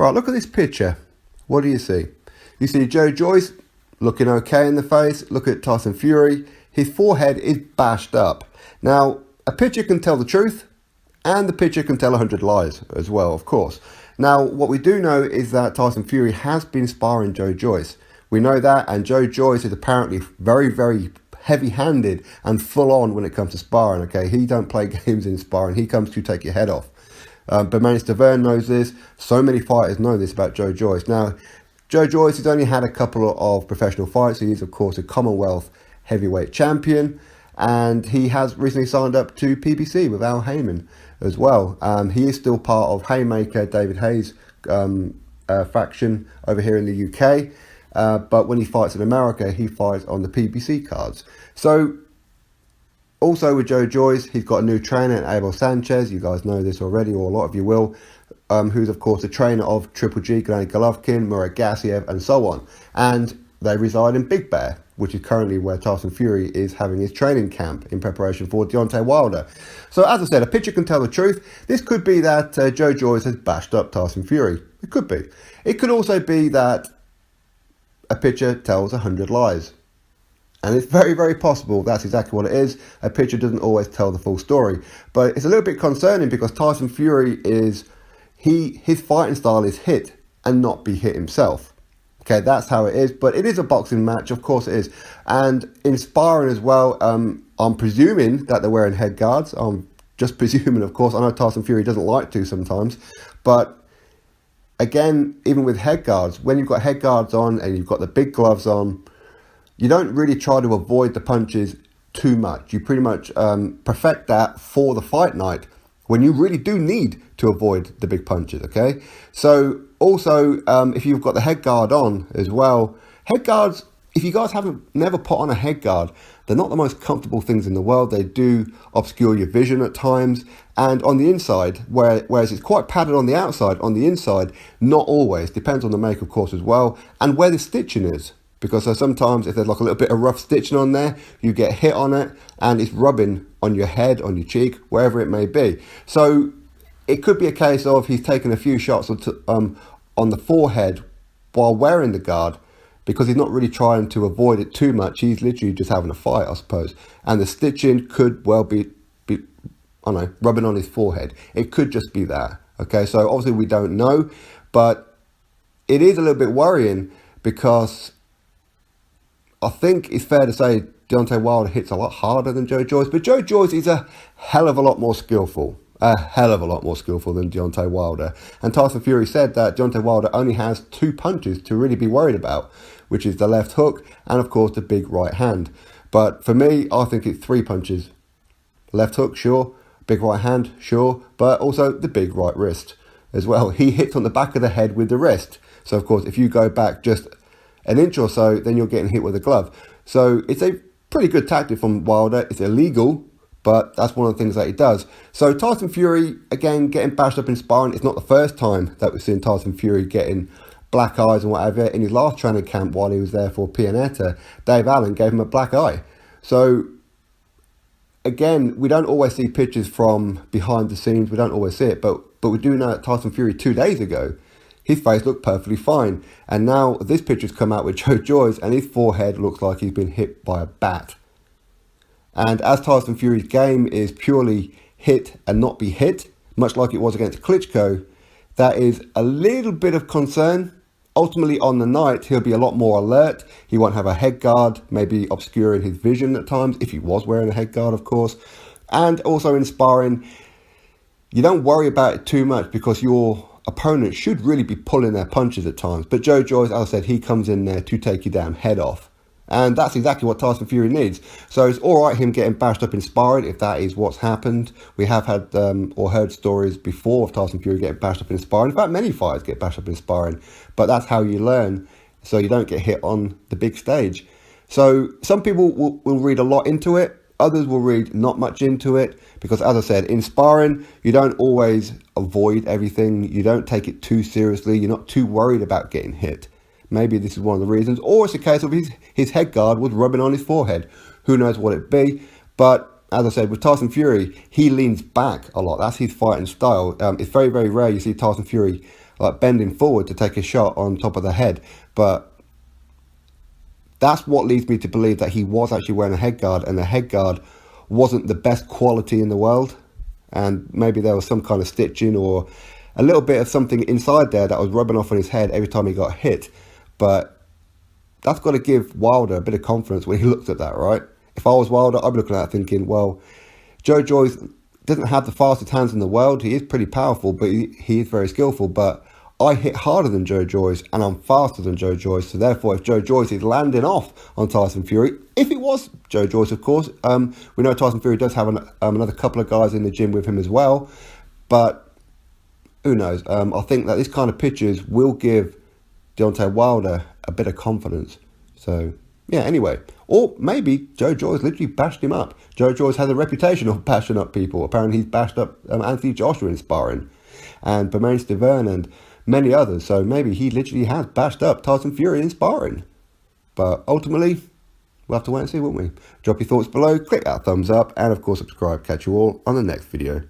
Right, look at this picture. What do you see? You see Joe Joyce looking okay in the face. Look at Tyson Fury. His forehead is bashed up. Now, a picture can tell the truth, and the picture can tell 100 lies as well, of course. Now, what we do know is that Tyson Fury has been sparring Joe Joyce. We know that, and Joe Joyce is apparently very, very heavy-handed and full-on when it comes to sparring, okay? He don't play games in sparring. He comes to take your head off. Bermane Stiverne knows this. So many fighters know this about Joe Joyce. Now, Joe Joyce has only had a couple of professional fights. He is, of course, a Commonwealth heavyweight champion, and he has recently signed up to PBC with Al Heyman as well. He is still part of Haymaker, David Hayes' faction over here in the UK, but when he fights in America, he fights on the PBC cards. So, also with Joe Joyce, he's got a new trainer, Abel Sanchez. You guys know this already, or a lot of you will, who's, of course, the trainer of Triple G, Gennady Golovkin, Murat Gassiev, and so on. And they reside in Big Bear, which is currently where Tyson Fury is having his training camp in preparation for Deontay Wilder. So, as I said, a picture can tell the truth. This could be that Joe Joyce has bashed up Tyson Fury. It could be. It could also be that a picture tells 100 lies. And it's very, very possible that's exactly what it is. A picture doesn't always tell the full story. But it's a little bit concerning because Tyson Fury his fighting style is hit and not be hit himself. Okay, that's how it is. But it is a boxing match, of course it is. And in sparring as well, I'm presuming that they're wearing head guards. I'm just presuming, of course. I know Tyson Fury doesn't like to sometimes. But again, even with head guards, when you've got head guards on and you've got the big gloves on, you don't really try to avoid the punches too much. You pretty much perfect that for the fight night when you really do need to avoid the big punches, okay? So also, if you've got the head guard on as well, head guards, if you guys haven't never put on a head guard, they're not the most comfortable things in the world. They do obscure your vision at times. And on the inside, whereas it's quite padded on the outside, on the inside, not always. Depends on the make, of course, as well. And where the stitching is. Because sometimes if there's like a little bit of rough stitching on there, you get hit on it and it's rubbing on your head, on your cheek, wherever it may be. So it could be a case of he's taken a few shots on the forehead while wearing the guard because he's not really trying to avoid it too much. He's literally just having a fight, I suppose. And the stitching could well be I don't know, rubbing on his forehead. It could just be that. Okay, so obviously we don't know, but it is a little bit worrying because I think it's fair to say Deontay Wilder hits a lot harder than Joe Joyce, but Joe Joyce is a hell of a lot more skillful. A hell of a lot more skillful than Deontay Wilder. And Tyson Fury said that Deontay Wilder only has 2 punches to really be worried about, which is the left hook and, of course, the big right hand. But for me, I think it's 3 punches. Left hook, sure. Big right hand, sure. But also the big right wrist as well. He hits on the back of the head with the wrist. So, of course, if you go back just an inch or so, then you're getting hit with a glove. So it's a pretty good tactic from Wilder. It's illegal, but that's one of the things that he does. So Tyson Fury, again, getting bashed up in sparring. It's not the first time that we've seen Tyson Fury getting black eyes and whatever. In his last training camp while he was there for Pianeta, Dave Allen gave him a black eye. So again, we don't always see pictures from behind the scenes. We don't always see it, but we do know that Tyson Fury 2 days ago, his face looked perfectly fine. And now this picture's come out with Joe Joyce and his forehead looks like he's been hit by a bat. And as Tyson Fury's game is purely hit and not be hit, much like it was against Klitschko, that is a little bit of concern. Ultimately on the night, he'll be a lot more alert. He won't have a head guard, maybe obscuring his vision at times, if he was wearing a head guard, of course. And also in sparring, you don't worry about it too much because your opponent should really be pulling their punches at times. But Joe Joyce, as I said, he comes in there to take you down head off. And that's exactly what Tyson Fury needs. So it's all right him getting bashed up in sparring if that is what's happened. We have had or heard stories before of Tyson Fury getting bashed up in sparring. In fact, many fighters get bashed up in sparring. But that's how you learn, so you don't get hit on the big stage. So some people will read a lot into it. Others will read not much into it. Because as I said, in sparring, you don't always avoid everything. You don't take it too seriously. You're not too worried about getting hit. Maybe this is one of the reasons. Or it's a case of his head guard was rubbing on his forehead. Who knows what it be. But as I said, with Tyson Fury, he leans back a lot. That's his fighting style. It's very, very rare you see Tyson Fury like bending forward to take a shot on top of the head. But that's what leads me to believe that he was actually wearing a head guard, and the head guard wasn't the best quality in the world. And maybe there was some kind of stitching or a little bit of something inside there that was rubbing off on his head every time he got hit. But that's got to give Wilder a bit of confidence when he looked at that, right? If I was Wilder, I'd be looking at that thinking, well, Joe Joyce doesn't have the fastest hands in the world. He is pretty powerful, but he is very skillful. But I hit harder than Joe Joyce, and I'm faster than Joe Joyce. So therefore, if Joe Joyce is landing off on Tyson Fury, if it was Joe Joyce, of course, we know Tyson Fury does have another couple of guys in the gym with him as well. But who knows? I think that this kind of pictures will give Deontay Wilder a bit of confidence. So, yeah, anyway. Or maybe Joe Joyce literally bashed him up. Joe Joyce has a reputation of bashing up people. Apparently he's bashed up Anthony Joshua in sparring, and Bermane Stiverne and many others. So maybe he literally has bashed up Tyson Fury in sparring. But ultimately, we'll have to wait and see, won't we? Drop your thoughts below, click that thumbs up, and of course subscribe. Catch you all on the next video.